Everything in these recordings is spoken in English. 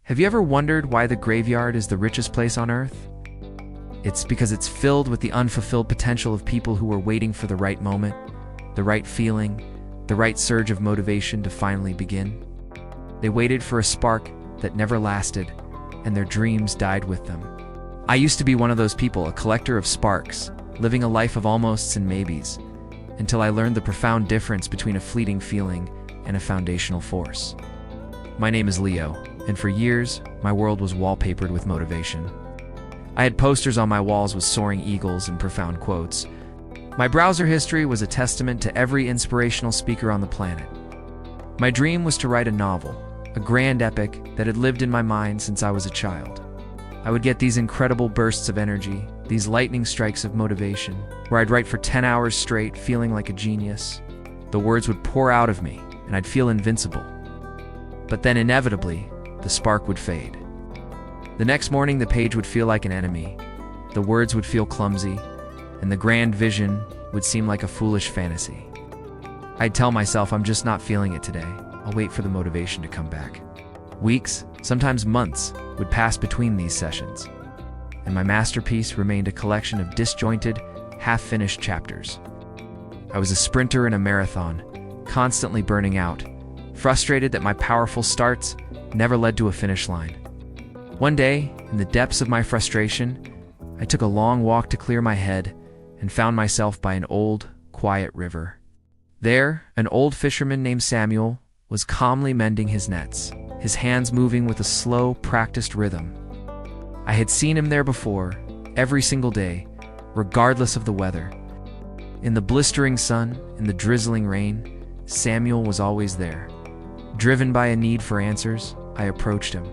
Have you ever wondered why the graveyard is the richest place on Earth? It's because it's filled with the unfulfilled potential of people who were waiting for the right moment, the right feeling, the right surge of motivation to finally begin. They waited for a spark that never lasted, and their dreams died with them. I used to be one of those people, a collector of sparks, living a life of almosts and maybes, until I learned the profound difference between a fleeting feeling and a foundational force. My name is Leo, and for years, my world was wallpapered with motivation. I had posters on my walls with soaring eagles and profound quotes. My browser history was a testament to every inspirational speaker on the planet. My dream was to write a novel, a grand epic that had lived in my mind since I was a child. I would get these incredible bursts of energy, these lightning strikes of motivation, where I'd write for 10 hours straight, feeling like a genius. The words would pour out of me, and I'd feel invincible. But then inevitably, the spark would fade. The next morning, the page would feel like an enemy, the words would feel clumsy, and the grand vision would seem like a foolish fantasy. I'd tell myself, I'm just not feeling it today. I'll wait for the motivation to come back. Weeks, sometimes months, would pass between these sessions, and my masterpiece remained a collection of disjointed, half-finished chapters. I was a sprinter in a marathon, constantly burning out, frustrated that my powerful starts never led to a finish line. One day, in the depths of my frustration, I took a long walk to clear my head and found myself by an old, quiet river. There, an old fisherman named Samuel was calmly mending his nets, his hands moving with a slow, practiced rhythm. I had seen him there before, every single day, regardless of the weather. In the blistering sun, in the drizzling rain, Samuel was always there. Driven by a need for answers, I approached him.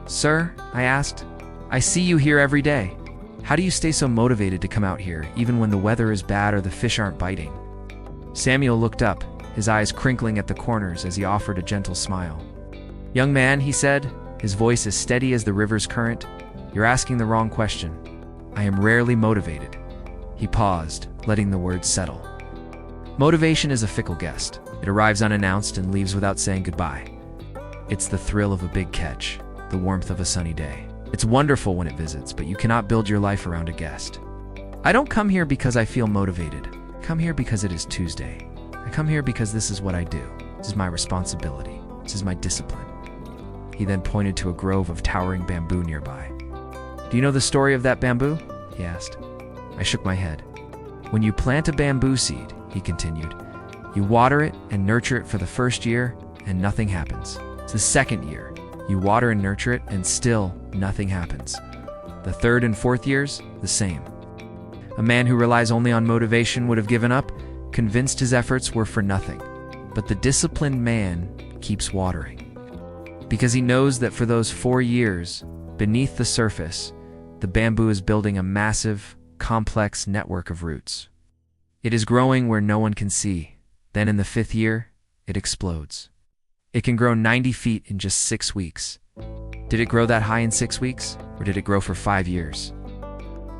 "Sir," I asked, "I see you here every day. How do you stay so motivated to come out here, even when the weather is bad or the fish aren't biting?" Samuel looked up, his eyes crinkling at the corners as he offered a gentle smile. "Young man," he said, his voice as steady as the river's current, "you're asking the wrong question. I am rarely motivated." He paused, letting the words settle. Motivation is a fickle guest. It arrives unannounced and leaves without saying goodbye. It's the thrill of a big catch, the warmth of a sunny day. It's wonderful when it visits, but you cannot build your life around a guest. I don't come here because I feel motivated. I come here because it is Tuesday. I come here because this is what I do. This is my responsibility. This is my discipline. He then pointed to a grove of towering bamboo nearby. "Do you know the story of that bamboo?" he asked. I shook my head. "When you plant a bamboo seed," he continued, "you water it and nurture it for the first year, and nothing happens. It's the second year. You water and nurture it, and still nothing happens. The third and fourth years, the same. A man who relies only on motivation would have given up, convinced his efforts were for nothing. But the disciplined man keeps watering, because he knows that for those 4 years, beneath the surface, the bamboo is building a massive, complex network of roots. It is growing where no one can see. Then in the 5th year, it explodes. It can grow 90 feet in just 6 weeks. Did it grow that high in 6 weeks, or did it grow for 5 years?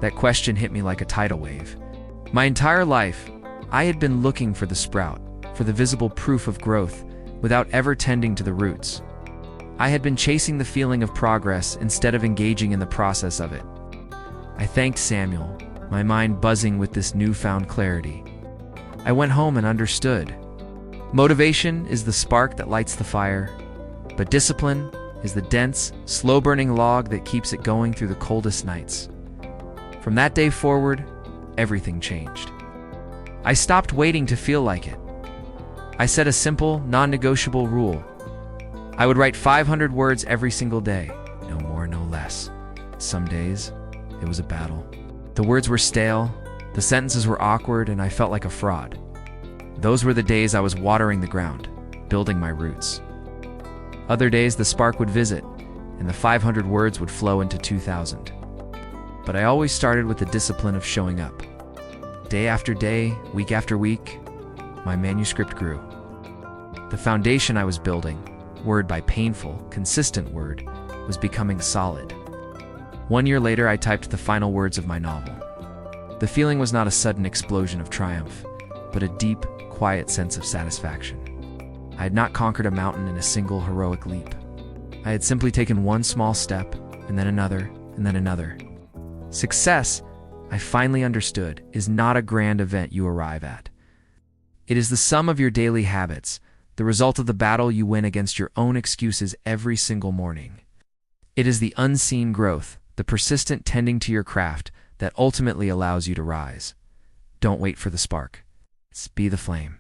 That question hit me like a tidal wave. My entire life, I had been looking for the sprout, for the visible proof of growth, without ever tending to the roots. I had been chasing the feeling of progress instead of engaging in the process of it. I thanked Samuel, my mind buzzing with this newfound clarity. I went home and understood. Motivation is the spark that lights the fire, but discipline is the dense, slow-burning log that keeps it going through the coldest nights. From that day forward, everything changed. I stopped waiting to feel like it. I set a simple, non-negotiable rule. I would write 500 words every single day, no more, no less. Some days, it was a battle. The words were stale, the sentences were awkward, and I felt like a fraud. Those were the days I was watering the ground, building my roots. Other days, the spark would visit, and the 500 words would flow into 2,000. But I always started with the discipline of showing up. Day after day, week after week, my manuscript grew. The foundation I was building, word by painful, consistent word, was becoming solid. 1 year later, I typed the final words of my novel. The feeling was not a sudden explosion of triumph, but a deep, quiet sense of satisfaction. I had not conquered a mountain in a single heroic leap. I had simply taken one small step, and then another, and then another. Success, I finally understood, is not a grand event you arrive at. It is the sum of your daily habits, the result of the battle you win against your own excuses every single morning. It is the unseen growth, the persistent tending to your craft, that ultimately allows you to rise. Don't wait for the spark. Be the flame.